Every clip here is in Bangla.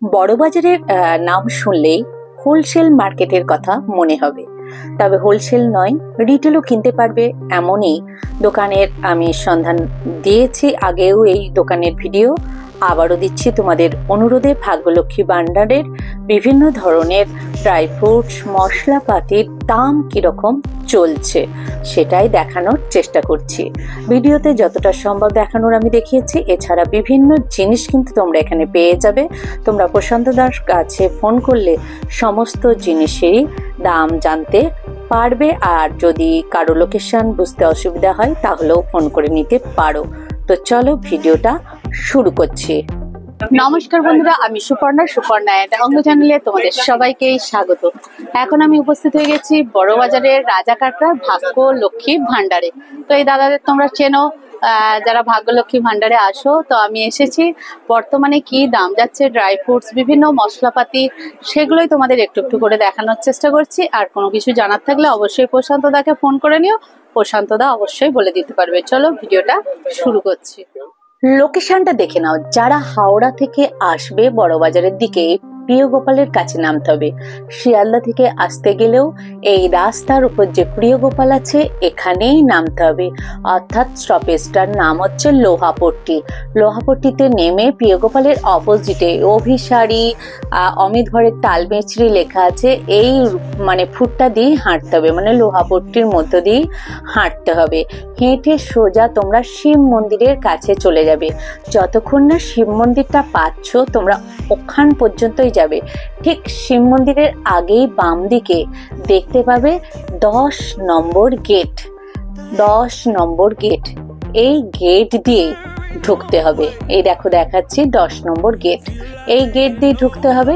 বড়বাজারের নাম শুনলেই হোলসেল মার্কেটের কথা মনে হবে, তবে হোলসেল নয়, রিটেলও কিনতে পারবে এমনই দোকানের আমি সন্ধান দিয়েছি। আগেও এই দোকানের ভিডিও আবারও দিচ্ছি তোমাদের অনুরোধে। ভাগ্যলক্ষ্মী ভান্ডারের বিভিন্ন ধরনের ড্রাই ফ্রুটস, মশলাপাতির দাম কিরকম চলছে সেটাই দেখানোর চেষ্টা করছি। ভিডিওতে যতটা সম্ভব দেখানোর আমি দেখিয়েছি। এছাড়া বিভিন্ন জিনিস কিন্তু তোমরা এখানে পেয়ে যাবে। তোমরা প্রশান্ত দার কাছে ফোন করলে সমস্ত জিনিসেরই দাম জানতে পারবে, আর যদি কারো লোকেশন বুঝতে অসুবিধা হয় তাহলেও ফোন করে নিতে পারো। তো চলো ভিডিওটা শুরু করছি। নমস্কার বন্ধুরা, আমি সুপর্ণা অঙ্গ চ্যানেলে তোমাদের সবাইকেই স্বাগত। এখন আমি উপস্থিত হয়ে গেছি বড়বাজারের রাজাকাটরা ভাগ্যলক্ষ্মী ভান্ডারে। তো এই দাদাদের তোমরা চেনো, যারা ভাগ্যলক্ষ্মী ভান্ডারে আসো। তো আমি এসেছি, বর্তমানে কি দাম যাচ্ছে ড্রাই ফ্রুটস, বিভিন্ন মশলাপাতি, সেগুলোই তোমাদের একটু একটু করে দেখানোর চেষ্টা করছি। আর কোনো কিছু জানার থাকলে অবশ্যই প্রশান্ত দাকে ফোন করে নিও, প্রশান্ত দা অবশ্যই বলে দিতে পারবে। চলো ভিডিওটা শুরু করছি। লোকেশনটা দেখে নাও। যারা হাওড়া থেকে আসবে বড়বাজারের দিকে, প্রিয় গোপালের কাছে নামতে হবে। শিয়ালদা থেকে আসতে গেলেও এই রাস্তার উপর যে প্রিয় গোপাল আছে এখানেই নামতে হবে, অর্থাৎ স্টপেজটার নাম হচ্ছে লোহাপট্টি। লোহাপট্টিতে নেমে প্রিয় গোপালের অপোজিটে অভিসারী অমিত ঘরের তালমেচড়ি লেখা আছে, এই ফুটটা দিয়ে হাঁটতে হবে, লোহাপট্টির মধ্য দিয়ে হাঁটতে হবে। হেঁটে সোজা তোমরা শিব মন্দিরের কাছে চলে যাবে। যতক্ষণ না শিব মন্দিরটা পাচ্ছ তোমরা ওখান পর্যন্তই যাবে। ঠিক শিব মন্দিরের আগেই বাম দিকে দেখতে পাবে 10 নম্বর গেট। 10 নম্বর গেট, এই গেট দিয়ে ঢুকতে হবে। এই দেখো দেখাচ্ছি 10 নম্বর গেট। এই গেট দিয়ে ঢুকতে হবে।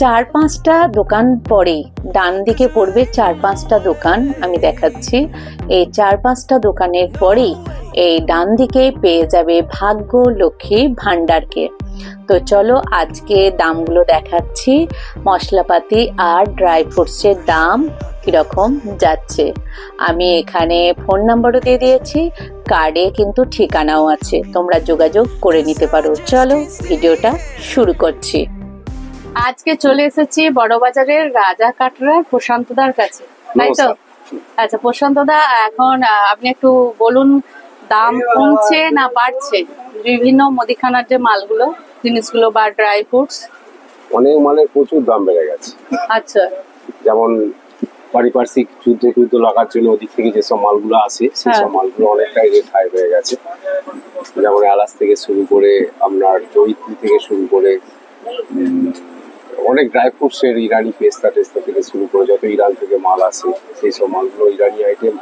4-5টা দোকান পরেই ডান দিকে পড়বে 4-5টা দোকান, আমি দেখাচ্ছি। এই 4-5টা দোকানের পরেই এই ডান দিকে পেয়ে যাবে ভাগ্যলক্ষ্মী ভান্ডারকে। তো চলো আজকে দামগুলো দেখাচ্ছি, মশলাপাতি আর ড্রাই ফ্রুটসের দাম কিরকম যাচ্ছে। আমি এখানে ফোন নাম্বারও দিয়ে দিয়েছি, কার্ডে কিন্তু ঠিকানাও আছে, তোমরা যোগাযোগ করে নিতে পারো। চলো ভিডিওটা শুরু করছি। আজকে চলে এসেছি বড়বাজারের রাজাকাটরার প্রশান্তদার কাছে, তাই তো? আচ্ছা প্রশান্তদা, এখন আপনি একটু বলুন, দাম কমছে না বাড়ছে বিভিন্ন মুদিখানার যে মালগুলো, জিনিসগুলো বা ড্রাই ফ্রুটস? অনেক মালের প্রচুর দাম বেড়ে গেছে। আচ্ছা, যেমন পারিপার্শ্বিক যুদ্ধ লাগার জন্য ওদিক থেকে যেসব মালগুলো আসে সেসব মালগুলো অনেকটাই রেট হাই হয়ে গেছে। যেমন এলাচ থেকে শুরু করে আপনার জয়িত্রী থেকে শুরু করে অনেক ড্রাই ফ্রুটসের ইরানি পেস্তা থেকে শুরু করে যত ইরান থেকে মাল আসে সেই সব মালগুলো, ইরানি আইটেম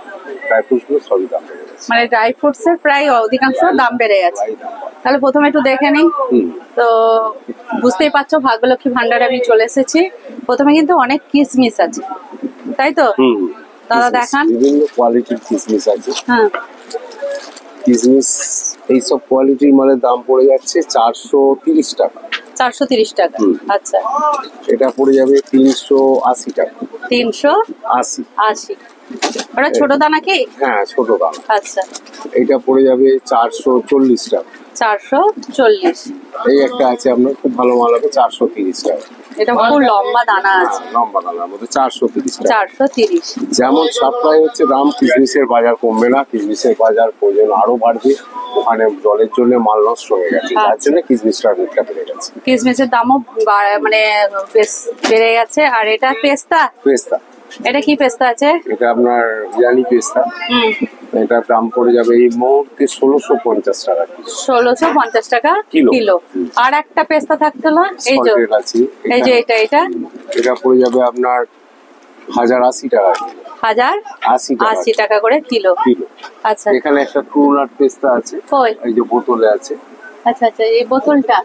ড্রাই ফ্রুটস গুলো সবই দাম বেড়ে গেছে। ড্রাই ফ্রুটস এর প্রায় অধিকাংশ দাম বেড়ে গেছে। তাহলে প্রথমে একটু দেখে নিই। তো বুঝতেই পারছো ভাগ্যলক্ষ্মী ভান্ডারে আমি চলে এসেছি। প্রথমে কিন্তু অনেক কিসমিস আছে, তাই তো? দাদা দেখান। বিভিন্ন কোয়ালিটির কিসমিস আছে। হ্যাঁ, কিসমিস এইসব কোয়ালিটির মালের দাম পড়ে যাচ্ছে 430 টাকা। 430 টাকা। আচ্ছা, এটা পড়ে যাবে 380 টাকা। 380। ওটা ছোট দানা কি? হ্যাঁ, ছোট দানা। আচ্ছা, এটা পড়ে যাবে 440 টাকা। 440। এই একটা আছে আপনার, খুব ভালো মাল হবে, 430 টাকা। এটা খুব লম্বা দানা আছে। লম্বা দানার মধ্যে 430 টাকা। 430। যেমন সাপ্লাই হচ্ছে দাম, কিসমিসের বাজার কমবে না, কিসমিসের বাজার প্রয়োজন আরো বাড়বে। ওখানে জলের জন্য মাল নষ্ট হয়ে গেছে, যার জন্য কিসমিসটার রেটটা বেড়ে গেছে। কিসমিসের দামও বেশ বেড়ে গেছে। আর এটা পেস্তা? এটা কি পেস্তা আছে? এটা আপনার ইরানি পেস্তা। এটার দাম পড়ে যাবে এই মুহূর্তে 1650 টাকা। 1650 টাকা কিলো। আর একটা পেস্তা থাকতো না, এই যে এটা পড়ে যাবে আপনার 1080 টাকা। 1080 টাকা করে কিলো। আচ্ছা, এখানে একটা ট্রু নাট পেস্তা আছে, এই যে বোতলে আছে। আচ্ছা, এই বোতলটা?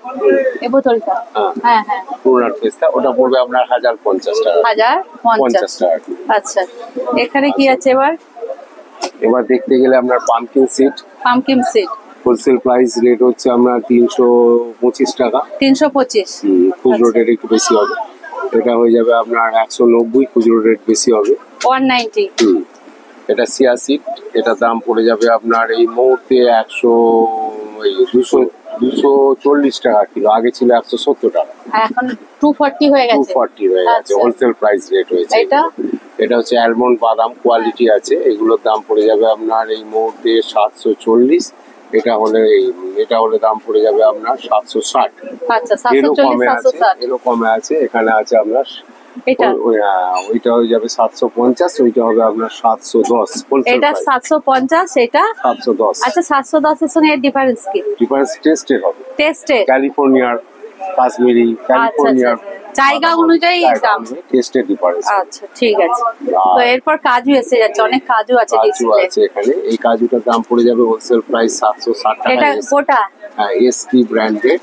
হ্যাঁ, ট্রু নাট পেস্তা, ওটা পড়বে আপনার 1050 টাকা। 1050 টাকা। আচ্ছা, এখানে কি আছে এবার দেখতে গেলে আপনার pumpkin seed. Wholesale price rate হচ্ছে আপনার 325 টাকা। 325। খুচরো রেট একটু বেশি হবে। এটা হয়ে যাবে আপনার 190, খুচরো রেট বেশি হবে 190। এটা সিয়া সিড, এটার দাম পড়ে যাবে আপনার এই মুহূর্তে 200 240 টাকা কিলো, আগে ছিল 170 টাকা, এখন 240 হয়ে গেছে। 240 হয়ে গেছে, হোলসেল প্রাইস রেট হয়েছে। এটা হচ্ছে অ্যালমন্ড বাদাম কোয়ালিটি আছে, এগুলোর দাম পড়ে যাবে আপনার এই মুহূর্তে 740। এটা হলে দাম পড়ে যাবে আপনার 760। আচ্ছা 740 760 এরকমে আছে। এখানে আছে আপনার ওইটা হয়ে যাবে 750, ওইটা হবে আপনার 710। এটা 750, এটা 710। আচ্ছা 710 এর সঙ্গে ডিফারেন্স কি? ডিফারেন্স টেস্টের হবে, টেস্টে ক্যালিফোর্নিয়ার, কাশ্মীরি, ক্যালিফোর্নিয়ার জায়গা অনুযায়ী দাম, টেস্টের ডিফারেন্স। আচ্ছা ঠিক আছে। তো এরপর কাজু এসে যাচ্ছে, অনেক কাজু আছে এখানে। এই কাজুটার দাম পড়ে যাবে হোলসেল প্রাইস 760 টাকা। এটা গোটা এসপি ব্র্যান্ডের,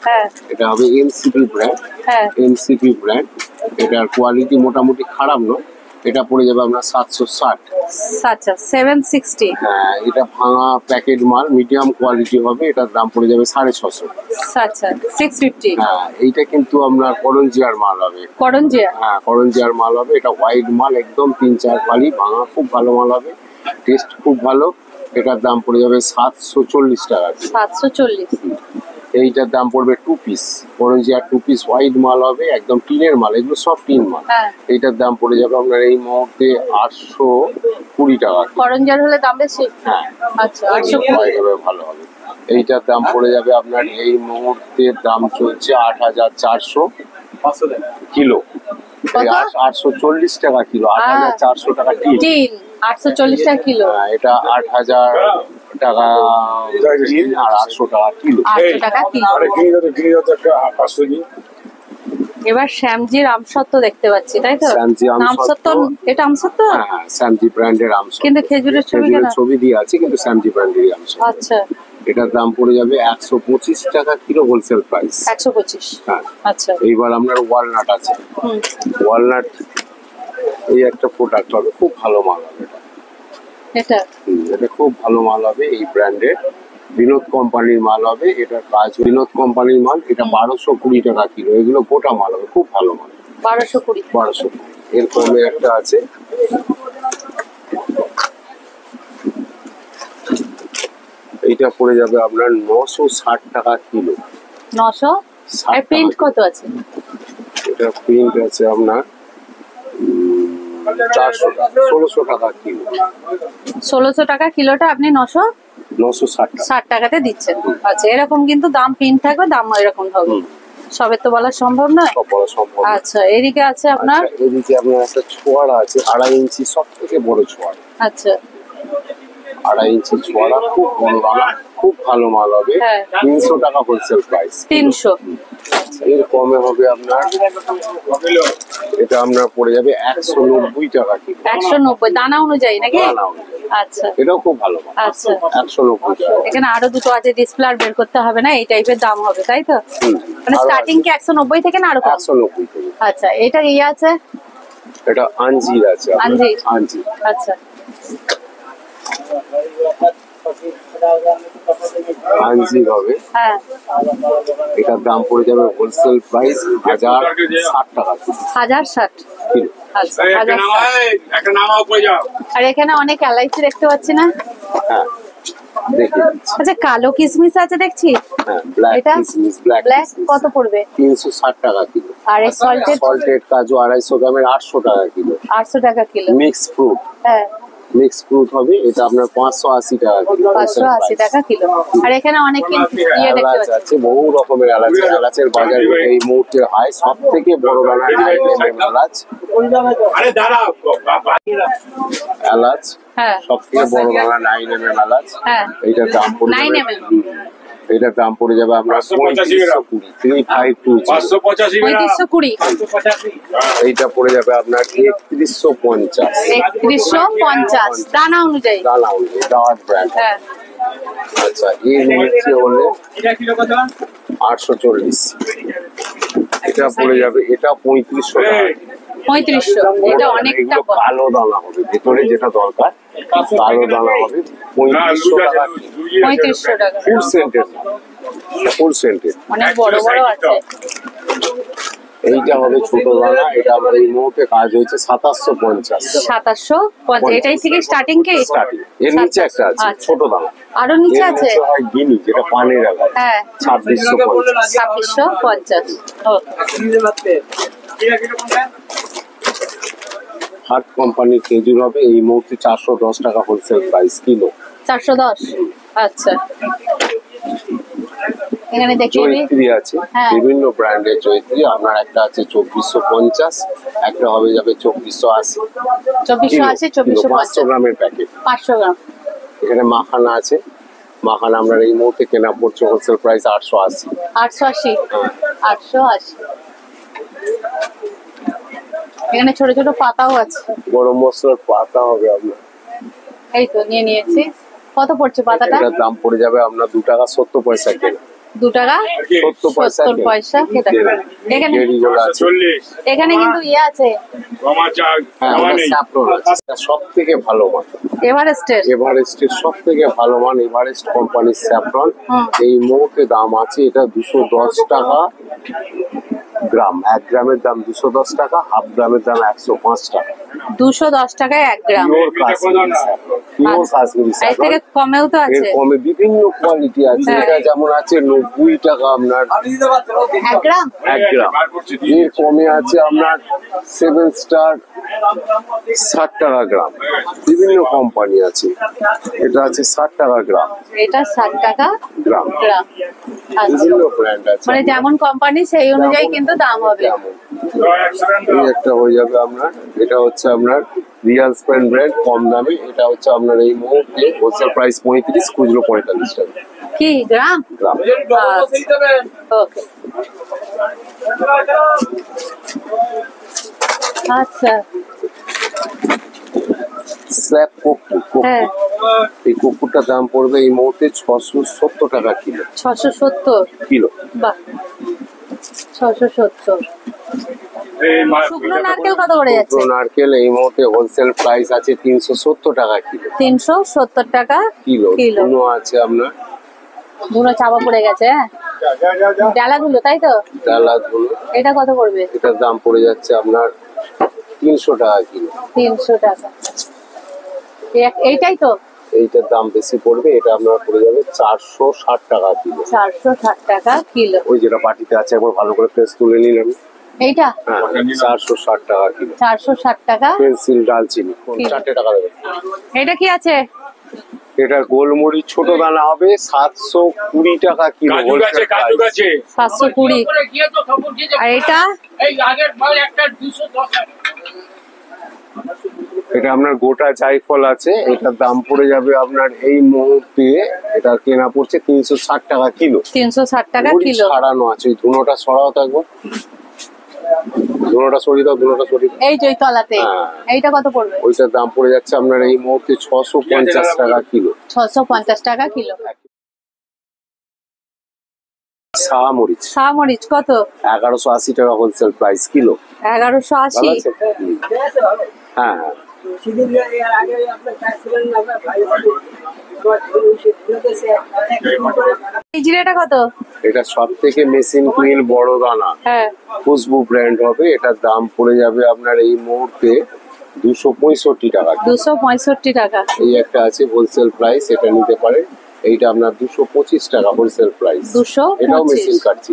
এটা হবে এমসিপি ব্র্যান্ড। এমসিপি ব্র্যান্ড, এটার কোয়ালিটি মোটামুটি খারাপ নয়। এটা পড়ে যাবে আপনার 760। আচ্ছা 760। হ্যাঁ, এটা ভাঙা প্যাকেট মাল, মিডিয়াম কোয়ালিটি হবে, এটার দাম পড়ে যাবে 650। আচ্ছা 650। হ্যাঁ, এইটা কিন্তু আপনার করঞ্জিয়ার মাল হবে। করঞ্জিয়া? হ্যাঁ, করঞ্জিয়ার মাল হবে। এটা হোয়াইট মাল, একদম 3-4 ফালি ভাঙা, খুব ভালো মাল হবে, টেস্ট খুব ভালো। এটার দাম পড়ে যাবে 740 টাকা। 740। এইটার দাম পড়বে 2 পিস করঞ্জিয়ার, 2 পিস হোয়াইট মাল হবে, একদম টিনের মাল, এগুলো সব টিন মাল। এইটার দাম পড়ে যাবে আপনার এই মুহূর্তে 820 টাকা। করঞ্জিয়ার হলে দাম বেশি? হ্যাঁ, আচ্ছা 820 ভালো হবে। এইটার দাম পড়ে যাবে আপনার এই মুহূর্তে দাম চলছে 8400 কিলো, 840 টাকা কিলো, 8400 টাকা টিন। 840 টাকা কিলো। এটা 8000 টাকা টিন আর 800 টাকা কিলো। 800 টাকা কিলো। এবার শ্যামজির আমসত্ত্ব দেখতে পাচ্ছি, তাই তো? আমসত্ত্ব, এটা আমসত্ত্ব? হ্যাঁ, শ্যামজি ব্র্যান্ডের আমসত্ত্ব, কিন্তু খেজুরের ছবি দিয়ে আছে, কিন্তু শ্যামজি ব্র্যান্ডেরই আমসত্ত্ব। আচ্ছা, এটার দাম পড়ে যাবে 125 টাকা কিলো, হোলসেল প্রাইস 125। হ্যাঁ। আচ্ছা, এইবার আপনার ওয়ালনাট আছে। ওয়ালনাট এই একটা প্রোডাক্ট হবে, খুব ভালো মাল হবে এটা খুব ভালো মাল হবে। এই ব্র্যান্ডের বিনোদ কোম্পানির মাল হবে। এটার কাজ বিনোদ কোম্পানির মাল। এটা 1220 টাকা কিলো। এগুলো গোটা মাল হবে, খুব ভালো মাল। 1220। এর কমে একটা আছে, এইটা পড়ে যাবে আপনার 960 টাকা কিলো। 900? আর প্রিন্ট কত আছে? এটা প্রিন্ট আছে আপনার 1600 টাকা কিলো। 1600 টাকা কিলোটা আপনি 960 টাকাতে দিচ্ছেন। আচ্ছা, এরকম কিন্তু দাম প্রিন্ট থাকবে, দাম এরকম হবে। সবের তো বলা সম্ভব নয়। আচ্ছা, এদিকে আছে আপনার, এদিকে আপনার একটা ছোয়াড়া আছে, 2.5 ইঞ্চি, সব থেকে বড় ছোয়াড়া। আচ্ছা, 2.5 ইঞ্চি ছোয়াড়া, খুব বড় মাল, খুব ভালো মাল হবে। 300 টাকা হোলসেল প্রাইস। 300। এর কমে হবে আপনার, এটা আপনার পড়ে যাবে 190 টাকা কিলো। 190 দানা অনুযায়ী নাকি? আচ্ছা, এটাও খুব ভালো মাল। আচ্ছা, 190 টাকা। এখানে আরো দুটো আছে, ডিসপ্লে আর বের করতে হবে না, এই টাইপের দাম হবে, তাই তো? মানে স্টার্টিং কি 190 থেকে না আরো কম? 190 থেকে। আচ্ছা, এটা ইয়ে আছে, এটা আঞ্জির আছে। আঞ্জির। আচ্ছা, আঞ্জির হবে। হ্যাঁ, এটার দাম পড়ে যাবে হোলসেল প্রাইস 1060 টাকা। 1060 কিলো। আচ্ছা, 1060। আর এখানে অনেক এলাইচি দেখতে পাচ্ছি না? হ্যাঁ, আচ্ছা, কালো কিশমিশ আছে দেখছি। হ্যাঁ, ব্ল্যাক কিশমিশ, ব্ল্যাক কত পড়বে? 360 টাকা কিলো। আর এই সল্টেড কাজু 250 গ্রামের 800 টাকা কিলো। 800 টাকা কিলো। মিক্স ফ্রুট, হ্যাঁ, মিক্স ফ্রুট হবে, এটা আপনার 580 টাকা কিলো। 580 টাকা কিলো। আর এখানে অনেক ইয়ে দেখতে পাচ্ছি, আছে বহু রকমের এলাচ। এলাচের বাজার এই মুহূর্তে হাই, সব থেকে বড় দানা এলাচ। এলাচ, হ্যাঁ, সব থেকে বড় দানা 9 mm এলাচ। হ্যাঁ, এইটার দাম পড়ে 9 mm। এটার দাম পড়ে যাবে আপনার 3520। 3520। এইটা পড়ে যাবে আপনার 3150। 3150 দানা অনুযায়ী। দানা অনুযায়ী, ডাওয়ার ব্র্যান্ড। হ্যাঁ, আচ্ছা, এর নিচে হলে 840। এটা পড়ে যাবে, এটা 3500 টাকা। 3500। এটা অনেকটা কালো দানা হবে, ভেতরে যেটা দরকার কালো দানা হবে। 3500 টাকা। 3500 টাকা। ফুল সেন্টেড, ফুল সেন্টেড। অনেক বড় বড় আছে। এইটা হবে ছোট দানা, এটা আমার এই মুহূর্তে কাজ হয়েছে 2750। 2750, এটাই থেকে স্টার্টিং কি? স্টার্টিং এর নিচে একটা আছে ছোট দানা, আরো নিচে আছে হয় গিনি, যেটা পানের আগার। হ্যাঁ 2650। হার্ট কোম্পানির খেজুর হবে এই মুহূর্তে 410 টাকা হোলসেল প্রাইস কিলো। 410, আচ্ছা। এখানে দেখিয়ে দিই, জয়িত্রী আছে, বিভিন্ন ব্র্যান্ডের জয়িত্রী। আপনার একটা আছে 2450, একটা হবে যাবে 2480। 2480, 500 গ্রামের প্যাকেট, 500 গ্রাম। এখানে মাখানা আছে, মাখানা আপনার এই মুহূর্তে কেনা পড়ছে হোলসেল প্রাইস 880। 880, 880। এখানে ছোট ছোট পাতাও আছে, গরম মশলার পাতা হবে আপনার। এই তো নিয়ে নিয়েছি। কত পড়ছে পাতাটা? এটার দাম পড়ে যাবে আপনার 2 টাকা 70 পয়সা কেনা। 2 টাকা 70 পয়সা খেতে। এখানে এখানে কিন্তু ইয়ে আছে, সব থেকে ভালো মান এভারেস্টের সব থেকে ভালো মান এভারেস্ট কোম্পানির স্যাফরন। এই মুহূর্তে দাম আছে এটা 210 টাকা গ্রাম। 1 গ্রামের দাম 210 টাকা, হাফ গ্রামের দাম 105 টাকা। 210 টাকায় 1 গ্রাম। Pure Kashmiri saffron, pure Kashmiri এর থেকে স্যাফরন। কমেও তো আছে, এর কমে বিভিন্ন কোয়ালিটি আছে। এটা যেমন আছে 90 টাকা আপনার 1 গ্রাম। 1 গ্রাম। এর কমে আছে আপনার 7 স্টার 60 টাকা গ্রাম। বিভিন্ন কোম্পানি আছে, এটা আছে 60 টাকা গ্রাম, এটা 60 টাকা গ্রাম। গ্রাম, আচ্ছা। বিভিন্ন ব্র্যান্ড আছে, মানে যেমন কোম্পানি সেই অনুযায়ী কিন্তু দাম হবে। এই একটা হয়ে যাবে আপনার, এটা হচ্ছে আপনার রিয়াল স্পেন ব্র্যান্ড, কম দামে। এটা হচ্ছে আপনার এই মুহূর্তে হোলসেল প্রাইস 35, খুচরো 45 টাকা। কি গ্রাম? গ্রাম। ওকে, আচ্ছা। স্ল্যাব কর্পূর, হ্যাঁ, এই কর্পূরটার দাম পড়বে এই মুহূর্তে 670 টাকা কিলো। 670 কিলো। বাহ, 670। শুকনো নারকেল কত করে যাচ্ছে? শুকনো নারকেল এই মুহূর্তে হোলসেল প্রাইস আছে 370 টাকা কিলো। 370 টাকা কিলো। কিলো। ধুনো আছে আপনার, ধুনো চাপা পড়ে গেছে। হ্যাঁ, ডালা ধুলো, তাই তো? ডালা ধুনো। এটা কত পড়বে? এটার দাম পড়ে যাচ্ছে আপনার 300 টাকা কিলো। 300 টাকা। এইটাই তো? এইটার দাম বেশি পড়বে, এটা আপনার পড়ে যাবে 460 টাকা কিলো। 460 টাকা কিলো। ওই যেটা বাটিতে আছে একবার ভালো করে ফ্রেশ তুলে নিন আমি। এইটা? হ্যাঁ, 460 টাকা কিলো। 460 টাকা। পেন্সিল ডালচিনি 4 টাকা দেবে। এটা কি আছে? এটা গোলমরিচ ছোট দানা হবে 720 টাকা কিলো। 720। আর এটা? এটা আপনার গোটা জায়ফল আছে, এটার দাম পড়ে যাবে আপনার এই মুহূর্তে, এটা কেনা পড়ছে 360 টাকা কিলো। 360 টাকা কিলো। ছাড়ানো আছে, ওই ধুনোটা সরাও থাকবো, ধুনোটা সরিয়ে দাও, ধুনোটা সরিয়ে দাও। এই যে তলাতে। এইটা কত পড়বে? ওইটার দাম পড়ে যাচ্ছে আপনার এই মুহূর্তে 650 টাকা কিলো। 650 টাকা কিলো। শাহমরিচ কত? 1180 টাকা হোলসেল প্রাইস কিলো। 1180। হ্যাঁ, এই জিরাটা কত? এটা সব থেকে মেশিন কুইল বড় দানা, হ্যাঁ, খুশবু ব্র্যান্ড হবে। এটার দাম পড়ে যাবে আপনার এই মুহূর্তে 265 টাকা। 265 টাকা। এই একটা আছে হোলসেল প্রাইস, এটা নিতে পারেন। এইটা আপনার 225 টাকা হোলসেল প্রাইস। 225। এটাও মেশিন কাটছি।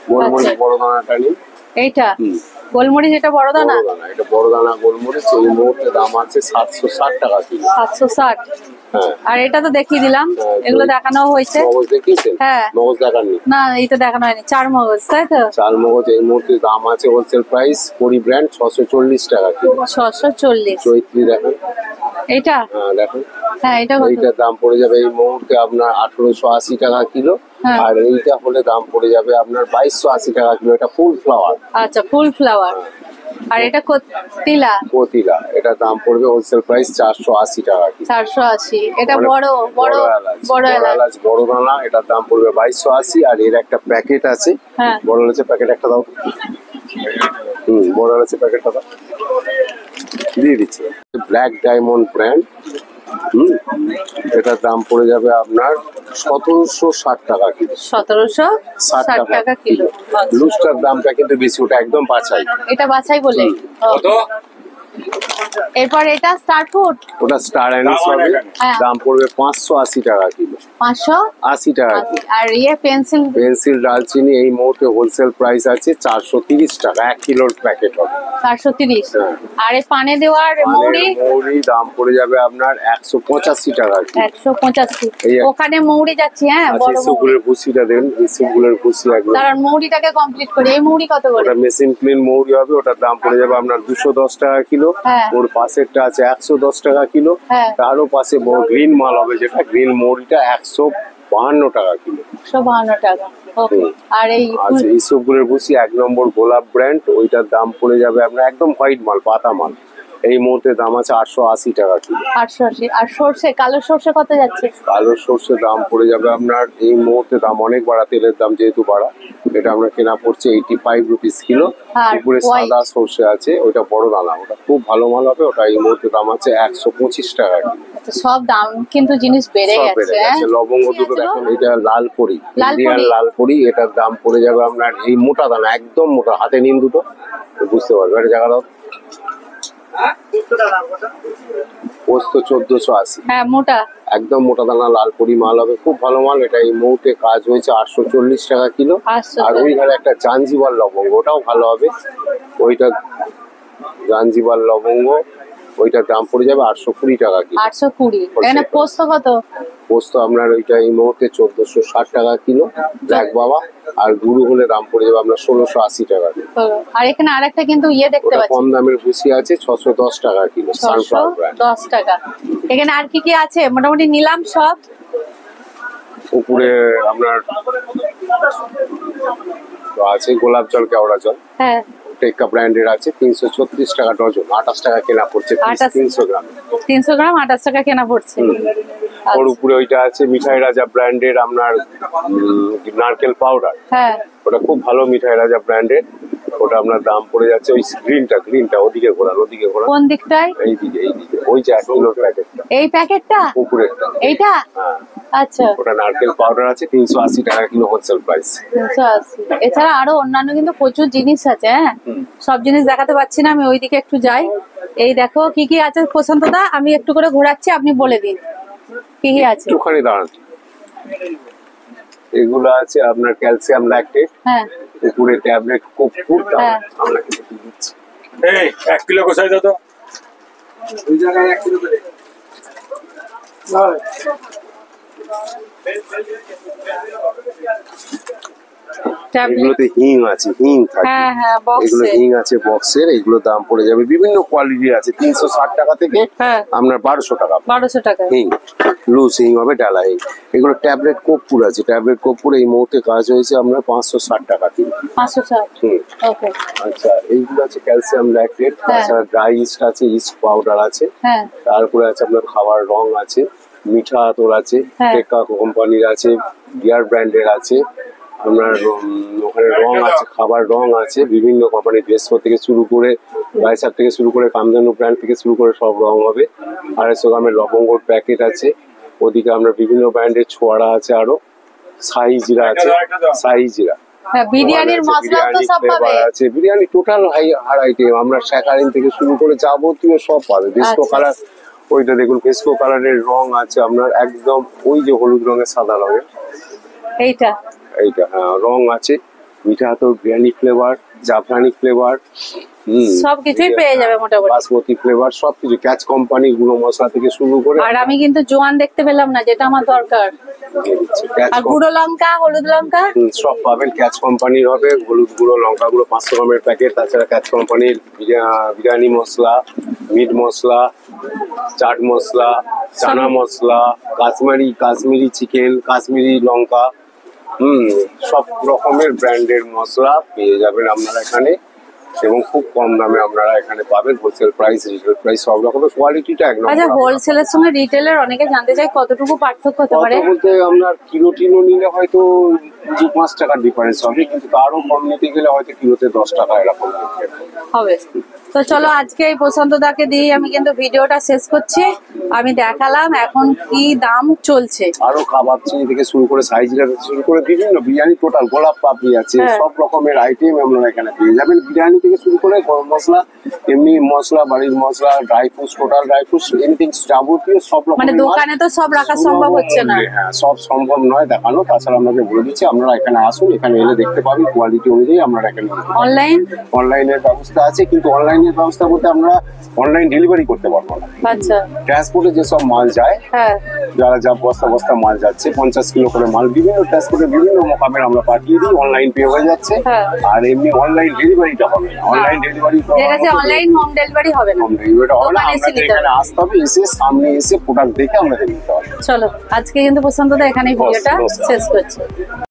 গোলমরিচ বড় দানাটা নিন। এইটা গোলমরিচ, এটা বড় দানা। এটা বড় দানা গোলমরিচ, এই মুহূর্তে দাম আছে 760 টাকা কিলো। 760। হ্যাঁ, আর এটা তো দেখিয়ে দিলাম, এগুলো দেখানো হয়েছে। মগজ দেখিয়েছেন? হ্যাঁ, মগজ দেখাননি? না, এইটা দেখানো হয়নি। 4 মগজ, তাই তো? 4 মগজ এই মুহূর্তে দাম আছে হোলসেল প্রাইস করি ব্র্যান্ড 640 টাকা কিলো। 640। চৈত্রী দেখেন, এইটা? হ্যাঁ দেখেন। হ্যাঁ, এটা কত? এইটার দাম পড়ে যাবে এই মুহূর্তে আপনার 1880 টাকা কিলো। আর এইটা হলে দাম পড়ে যাবে আপনার 2280 টাকা কিলো। এটা ফুল ফ্লাওয়ার। আচ্ছা, ফুল ফ্লাওয়ার। আর এটা কতিলা? কতিলা, এটা দাম পড়বে হোলসেল প্রাইস 480 টাকা কিলো। 480। এটা বড় বড় বড় এলাচ, বড় দানা, এটার দাম পড়বে 2280। আর এর একটা প্যাকেট আছে, বড় এলাচের প্যাকেট একটা দাও। বড় এলাচের প্যাকেটটা দাও, দিয়ে দিচ্ছি। ব্ল্যাক ডায়মন্ড ব্র্যান্ড, এটার দাম পড়ে যাবে আপনার 1760 টাকা কিলো। 1760 টাকা কিলো। লুজটার দামটা কিন্তু বেশি, ওটা একদম বাছাই। এটা বাছাই বলে কত? এরপর এটা স্টার ফুড, ওটা স্টার অ্যানিস হবে, দাম পড়বে 580 টাকা কিলো। 580 টাকা। আর ইয়ে পেন্সিল দারচিনি এই মুহূর্তে হোলসেল প্রাইস আছে 430 টাকা, 1 কিলোর প্যাকেট হবে 430। আর এই পানে দেওয়ার মৌরি দাম পড়ে যাবে আপনার 185 টাকা। 185। ওখানে মৌরি যাচ্ছে, হ্যাঁ বড় ইসবগুলের ভুসিটা দেন, ইসবগুলের ভুসি একদম। কারণ মৌরিটাকে কমপ্লিট করে এই মৌরি কত করে? ওটা মেশিন ক্লিন মৌরি হবে, ওটার দাম পড়ে যাবে আপনার 210 টাকা কিলো। ওর পাশেরটা আছে 110 টাকা কিলো। তারও পাশে বড় গ্রিন মাল হবে, যেটা গ্রিন মৌরিটা 152 টাকা কিলো। 152 টাকা। আর এই আচ্ছা, ইসবগুলের ভুসি 1 নম্বর গোলাপ ব্র্যান্ড, ওইটার দাম পড়ে যাবে আপনার একদম হোয়াইট মাল, পাতা মাল, এই মুহূর্তে দাম আছে 880 টাকা কিলো। 880। আর সরষে, কালো সরষে কত যাচ্ছে? কালো সরষে দাম পড়ে যাবে আপনার এই মুহূর্তে দাম অনেক বাড়া, তেলের দাম যেহেতু বাড়া, এটা আমরা কেনা পড়ছে 85 রুপিস কিলো। উপরে সাদা সরষে আছে, ওইটা বড় দানা, ওটা খুব ভালো মাল হবে, ওটা এই মুহূর্তে দাম আছে 125 টাকা কিলো। সব দাম কিন্তু জিনিস বেড়ে গেছে। লবঙ্গ দুটো দেখুন, এটা লালপরি, ইন্ডিয়ান লালপরি, এটার দাম পড়ে যাবে আপনার এই মোটা দানা, একদম মোটা, হাতে নিন দুটো বুঝতে পারবে এটা জায়গা দাও। পোস্ত 1480। হ্যাঁ মোটা, একদম মোটা দানা লালপরি মাল হবে, খুব ভালো মাল। এটা এই মুহূর্তে কাজ হয়েছে 840 টাকা কিলো। আর ওই ঘরে একটা জাঞ্জিবার লবঙ্গ, ওটাও ভালো হবে, ওইটা জাঞ্জিবার লবঙ্গ, ওইটার দাম পড়ে যাবে 820 টাকা কিলো। 820। এখানে পোস্ত কত? পোস্ত আপনার ওইটা এই মুহূর্তে 1460 টাকা কিলো ব্ল্যাক বাবা। আর গুরু হলে দাম পড়ে যাবে আপনার 1680 টাকা কিলো। আর এখানে আরেকটা কিন্তু ইয়ে দেখতে পাচ্ছি, কম দামের ভুসি আছে 610 টাকা কিলো, সানফ্লাওয়ার ব্র্যান্ড। 10 টাকা। এখানে আর কি কি আছে? মোটামুটি নিলাম সব। উপরে আপনার আছে গোলাপ জল, কেওড়া জল, হ্যাঁ টেক্কা ব্র্যান্ডের আছে 336 টাকা ডজন, 28 টাকা কেনা পড়ছে 300 গ্রাম। 300 গ্রাম 28 টাকা কেনা পড়ছে। ওর উপরে ওইটা আছে মিঠাই রাজা ব্র্যান্ডের আপনার নারকেল পাউডার, হ্যাঁ ওটা খুব ভালো মিঠাই রাজা ব্র্যান্ডের, ওটা আপনার দাম পড়ে যাচ্ছে ওই গ্রিনটা ওদিকে ঘোরান, ওদিকে ঘোরান। কোন দিকটায়? এইদিকে ওই যে 1 কিলোর প্যাকেটটা, এই প্যাকেটটা উপরেরটা, এইটা? আচ্ছা, ওটা নারকেল পাউডার আছে 380 টাকা কিলো হোলসেল প্রাইস। 380। এছাড়া আরো অন্যান্য কিন্তু প্রচুর জিনিস আছে, হ্যাঁ সব জিনিস দেখাতে পাচ্ছি না, আমি ওইদিকে একটু যাই। এই দেখো কি কি আছে প্রশান্ত দা, আমি একটু করে ঘোরাচ্ছি, আপনি বলে দিন কি কি আছে। একটুখানি দাঁড়ান। এগুলো আছে আপনার ক্যালসিয়াম ল্যাকটেট, হ্যাঁ উপরে ট্যাবলেট কোপফুড, আমরা কিন্তু দিচ্ছি। এই 1 কিলো কোথায় দাও তো? ওই জায়গায় 1 কিলো করে। এগুলোতে হিং আছে, হিং থাকে, এগুলো হিং আছে বক্সের, এগুলো দাম পড়ে যাবে বিভিন্ন কোয়ালিটির আছে 360 টাকা থেকে আপনার 1200 টাকা। 1200 টাকা হিং, লুজ হিং হবে, ডালা হিং। এগুলো ট্যাবলেট কোপপুর আছে, ট্যাবলেট কোপপুর এই মুহূর্তে কাজ হয়েছে আপনার 560 টাকা কিলো। 560। ওকে। আচ্ছা, এইগুলো আছে ক্যালসিয়াম ল্যাকটেট, তাছাড়া ড্রাই ইস্ট আছে, ইস্ট পাউডার আছে, তারপরে আছে আপনার খাবার রং আছে, মিঠা আতর আছে, টেক্কা কোম্পানির আছে, ডিয়ার ব্র্যান্ডের আছে, আপনার ওখানে রং আছে, খাবার রং আছে, বিভিন্ন কোম্পানির ড্রেসো থেকে শুরু করে বাইসাপ থেকে শুরু করে কামধেনু ব্র্যান্ড থেকে শুরু করে সব রং হবে। 250 গ্রামের লবঙ্গর প্যাকেট আছে, ওদিকে আমরা বিভিন্ন ব্র্যান্ডের ছোয়াড়া আছে, আরো সাই জিরা আছে, সাই জিরা, বিরিয়ানির মশলা তো সব পাবে আছে, বিরিয়ানি টোটাল হাই আইটেম, আমরা স্যাকারিন থেকে শুরু করে যাবতীয় সব পাবে। ভেস্কো কালার, ওইটা দেখুন ভেস্কো কালারের রং আছে আপনার একদম ওই যে হলুদ রঙের সাদা রঙের, এইটা হ্যাঁ রং আছে, মিঠা আতর, বিরিয়ানি ফ্লেভার, জাফরানি ফ্লেভার, সবকিছুই পেয়ে যাবে মোটামুটি, বাসমতি ফ্লেভার সবকিছু, ক্যাচ কোম্পানি গুঁড়ো মশলা থেকে শুরু করে। আর আমি কিন্তু জোয়ান দেখতে পেলাম না, যেটা আমার দরকার। আর গুঁড়ো লঙ্কা, হলুদ লঙ্কা সব পাবেন, ক্যাচ কোম্পানির হবে, হলুদ গুঁড়ো, লঙ্কা গুঁড়ো 500 গ্রামের প্যাকেট, তাছাড়া ক্যাচ কোম্পানির বিরিয়ানি মশলা, মিট মশলা, চাট মশলা, চানা মশলা, কাশ্মীরি চিকেন, কাশ্মীরি লঙ্কা, সব রকমের ব্র্যান্ডের মশলা পেয়ে যাবেন আপনারা এখানে, এবং খুব কম দামে আপনারা এখানে পাবেন। হোলসেল প্রাইস, রিটেল প্রাইস সব রকমের, কোয়ালিটিটা এক নম্বর। আচ্ছা, হোলসেলের সঙ্গে রিটেলের অনেকে জানতে চায় কতটুকু পার্থক্য হতে পারে? বলতে আপনার কিলো নিলে হয়তো 2-5 টাকার ডিফারেন্স হবে, কিন্তু তারও কম নিতে গেলে হয়তো কিলোতে 10 টাকা এরকম হবে। তো চলো আজকে এই প্রশান্তদাকে দিয়ে আমি কিন্তু ভিডিওটা শেষ করছি। আমি দেখালাম এখন কি দাম চলছে। আরো কাবাব চিনি থেকে শুরু করে সাইজিরা থেকে শুরু করে বিভিন্ন বিরিয়ানি টোটাল গোলাপ পাপড়ি আছে, হ্যাঁ। সব রকমের আইটেম আপনারা এখানে পেয়ে যাবেন। বিরিয়ানি থেকে শুরু করে গরম মশলা, এমনি মশলা, বাড়ির মশলা, dry fruits, total dry fruits, anything যাবতীয় সব রকম। মানে দোকানে তো সব রাখা সম্ভব হচ্ছে না। হ্যাঁ, সব সম্ভব নয় দেখানো। তাছাড়া আপনাকে বলে দিচ্ছি, আপনারা এখানে আসুন, এখানে এলে দেখতে পাবেন কোয়ালিটি অনুযায়ী আমরা এখানে অনলাইন অনলাইনের ব্যবস্থা আছে, কিন্তু অনলাইনের ব্যবস্থা বলতে আমরা অনলাইন ডেলিভারি করতে পারবো না। আচ্ছা ট্রান্সপোর্টে যেসব মাল যায়, হ্যাঁ যারা যা বস্তা বস্তা মাল যাচ্ছে 50 কিলো করে মাল বিভিন্ন ট্রান্সপোর্টে বিভিন্ন মোকামে আমরা পাঠিয়ে দিই, অনলাইন পে হয়ে যাচ্ছে। হ্যাঁ। আর এমনি অনলাইন ডেলিভারিটা হবে না। অনলাইন ডেলিভারি যেটা যে অনলাইন হোম ডেলিভারি হবে না, হোম ডেলিভারিটা হবে না। দোকানে এসে আপনাদের নিতে হবে। এখানে আসতে হবে, এসে সামনে এসে প্রোডাক্ট দেখে আমাদের নিতে হবে। চলো আজকে কিন্তু প্রশান্তদা এখানে ভিডিওটা নমস্কার। শেষ করছি।